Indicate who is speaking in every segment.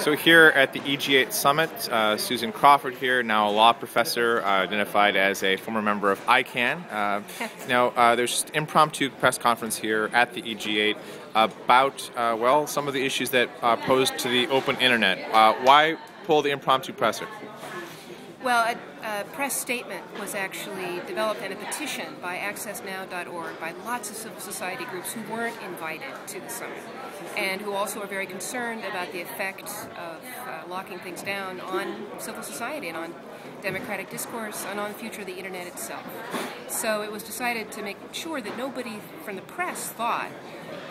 Speaker 1: So here at the eG8 Summit, Susan Crawford here, now a law professor, identified as a former member of ICANN. There's just an impromptu press conference here at the eG8 about, some of the issues that posed to the open internet. Why pull the impromptu presser?
Speaker 2: Well, a press statement was actually developed and a petition by accessnow.org by lots of civil society groups who weren't invited to the summit and who also are very concerned about the effect of locking things down on civil society and on democratic discourse and on the future of the internet itself. So it was decided to make sure that nobody from the press thought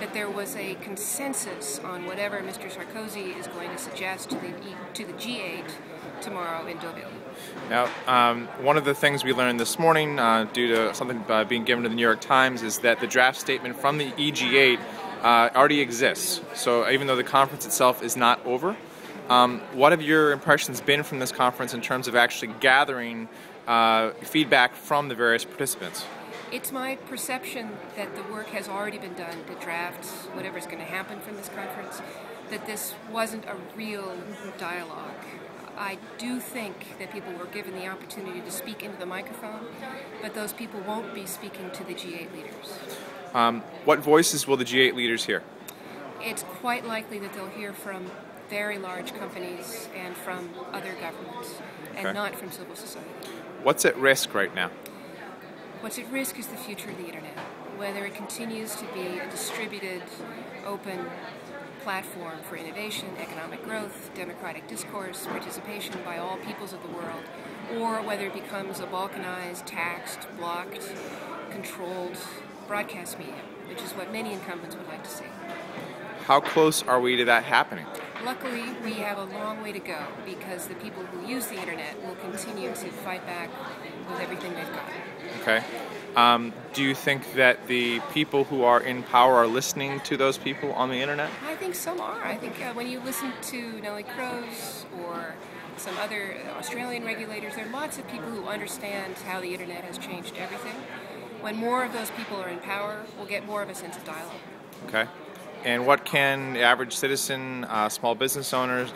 Speaker 2: that there was a consensus on whatever Mr. Sarkozy is going to suggest to the G8 tomorrow in Deauville.
Speaker 1: Now, one of the things we learned this morning, due to something being given to the New York Times, is that the draft statement from the eG8 already exists. So even though the conference itself is not over, what have your impressions been from this conference in terms of actually gathering feedback from the various participants?
Speaker 2: It's my perception that the work has already been done to draft whatever's going to happen from this conference, that this wasn't a real dialogue. I do think that people were given the opportunity to speak into the microphone, but those people won't be speaking to the G8 leaders.
Speaker 1: What voices will the G8 leaders hear?
Speaker 2: It's quite likely that they'll hear from very large companies and from other governments, and not from civil society.
Speaker 1: What's at risk right now?
Speaker 2: What's at risk is the future of the internet, whether it continues to be a distributed, open platform for innovation, economic growth, democratic discourse, participation by all peoples of the world, or whether it becomes a balkanized, taxed, blocked, controlled broadcast media, which is what many incumbents would like to see.
Speaker 1: How close are we to that happening?
Speaker 2: Luckily, we have a long way to go because the people who use the internet will continue to fight back with everything they've got.
Speaker 1: Okay. Do you think that the people who are in power are listening to those people on the internet?
Speaker 2: I think some are. I think when you listen to Nellie Kroes or some other Australian regulators, there are lots of people who understand how the internet has changed everything. When more of those people are in power, we'll get more of a sense of dialogue.
Speaker 1: Okay. And what can the average citizen, small business owners,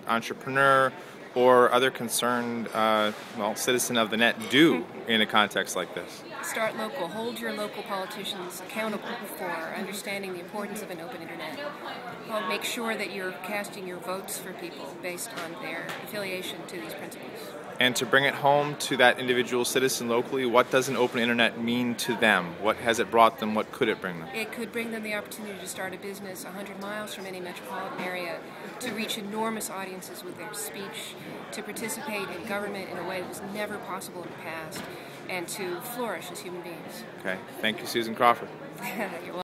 Speaker 1: entrepreneur, or other concerned citizen of the net do in a context like this?
Speaker 2: Start local. Hold your local politicians accountable for understanding the importance of an open internet. Well, make sure that you're casting your votes for people based on their affiliation to these principles.
Speaker 1: And to bring it home to that individual citizen locally, what does an open internet mean to them? What has it brought them? What could it bring them?
Speaker 2: It could bring them the opportunity to start a business 100 miles from any metropolitan area, to reach enormous audiences with their speech, to participate in government in a way that was never possible in the past, and to flourish as human beings.
Speaker 1: Okay. Thank you, Susan Crawford.
Speaker 2: You're welcome.